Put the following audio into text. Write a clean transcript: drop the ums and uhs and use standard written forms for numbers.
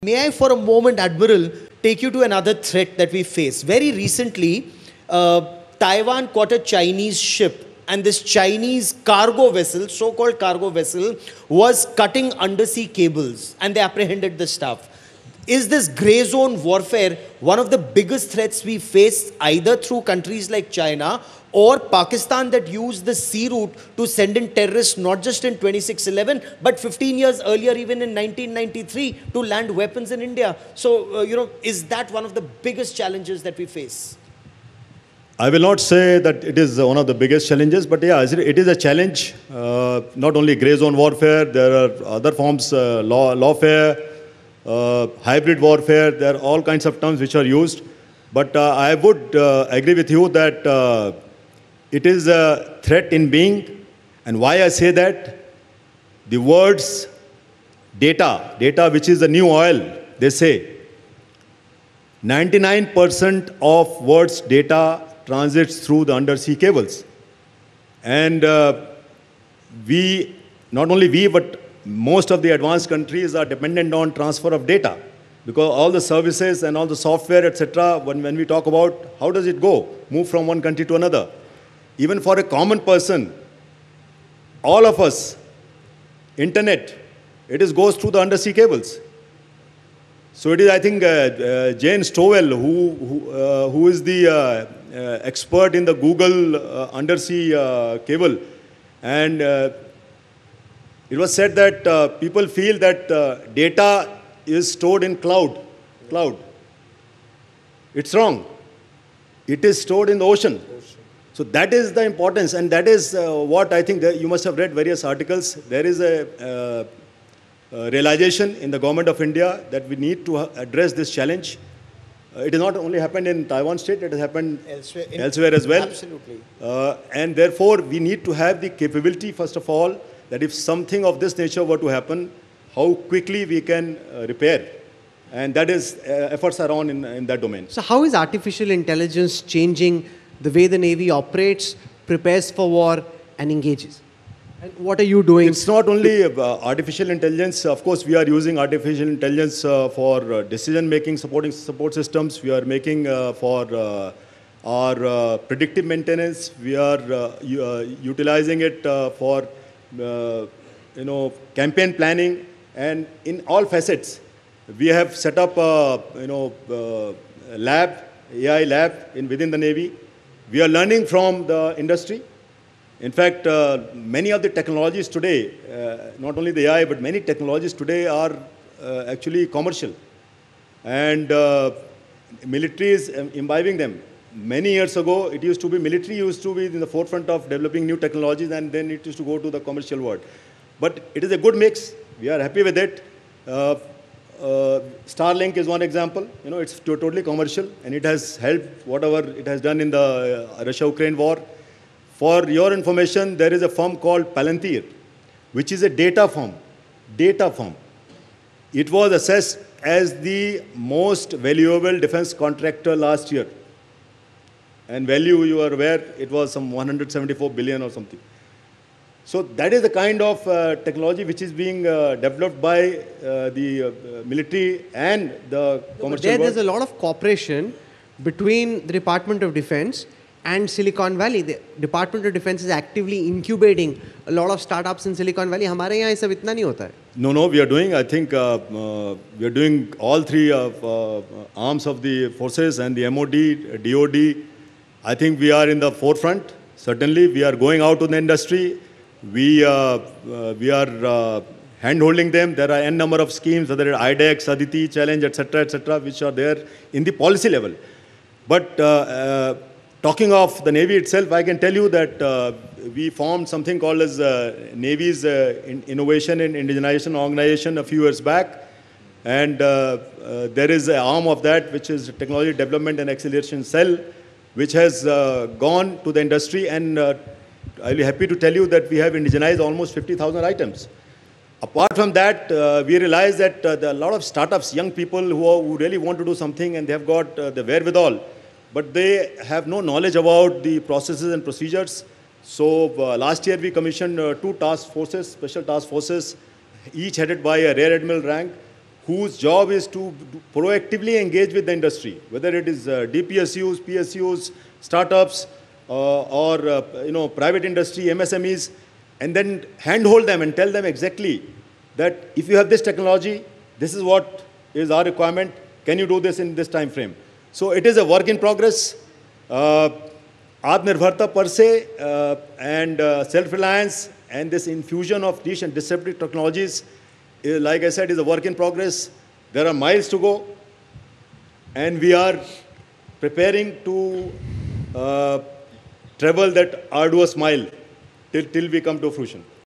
May I, for a moment, Admiral, take you to another threat that we face? Very recently, Taiwan caught a Chinese ship, and this Chinese cargo vessel, so called cargo vessel, was cutting undersea cables, and they apprehended the stuff. Is this grey zone warfare one of the biggest threats we face, either through countries like China or Pakistan that used the sea route to send in terrorists not just in 2611 but 15 years earlier, even in 1993, to land weapons in India? So, is that one of the biggest challenges that we face? I will not say that it is one of the biggest challenges, but yeah, it is a challenge. Not only grey zone warfare, there are other forms, lawfare, hybrid warfare. There are all kinds of terms which are used. But I would agree with you that it is a threat in being. And why I say that? The words data which is the new oil, they say. 99% of words data transits through the undersea cables. And not only we, but most of the advanced countries are dependent on transfer of data, because all the services and all the software, etc., when we talk about how does it go, move from one country to another. Even for a common person, all of us, internet, goes through the undersea cables. So it is, I think, Jane Stowell, who is the expert in the Google undersea cable. And it was said that people feel that data is stored in cloud. It's wrong. It is stored in the ocean. So that is the importance, and that is what I think that you must have read various articles. There is a realization in the government of India that we need to address this challenge. It has not only happened in Taiwan state, it has happened elsewhere as well. Absolutely. And therefore, we need to have the capability, first of all, that if something of this nature were to happen, how quickly we can repair. And that is, efforts are on in that domain. So how is artificial intelligence changing the way the Navy operates, prepares for war, and engages? And what are you doing? It's not only artificial intelligence. Of course, we are using artificial intelligence for decision-making, support systems. We are making for our predictive maintenance. We are utilizing it for campaign planning, and in all facets. We have set up a lab, AI lab within the Navy. We are learning from the industry. In fact, many of the technologies today, not only the AI, but many technologies today are actually commercial. And military is imbibing them. Many years ago, military used to be in the forefront of developing new technologies, and then it used to go to the commercial world. But it is a good mix. We are happy with it. Starlink is one example. It's totally commercial, and it has helped whatever it has done in the Russia-Ukraine war. For your information, there is a firm called Palantir, which is a data firm. It was assessed as the most valuable defense contractor last year. And value, you are aware, it was some 174 billion or something. So that is the kind of technology which is being developed by the military and the commercial world. There's a lot of cooperation between the Department of Defense and Silicon Valley. The Department of Defense is actively incubating a lot of startups in Silicon Valley. हमारे यहाँ ऐसा इतना नहीं होता है. No, we are doing, I think, we are doing all three arms of the forces and the MOD, DOD. I think we are in the forefront. Certainly, we are going out to the industry. We are hand-holding them. There are n number of schemes, whether it's IDEX, Aditi, Challenge, etc., which are there in the policy level. But talking of the Navy itself, I can tell you that we formed something called as Navy's Innovation and Indigenization Organization a few years back. And there is an arm of that, which is Technology Development and Acceleration Cell, which has gone to the industry, and I'll be happy to tell you that we have indigenized almost 50,000 items. Apart from that, we realized that there are a lot of startups, young people who really want to do something, and they have got the wherewithal, but they have no knowledge about the processes and procedures. So last year we commissioned two task forces, special task forces, each headed by a rear admiral rank, whose job is to proactively engage with the industry, whether it is DPSUs, PSUs, startups, or private industry, MSMEs, and then handhold them and tell them exactly that if you have this technology, this is what is our requirement. Can you do this in this time frame? So it is a work in progress. Atmanirbharta per se and self-reliance and this infusion of niche and disruptive technologies, like I said, is a work in progress. There are miles to go, and we are preparing to travel that arduous mile till we come to fruition.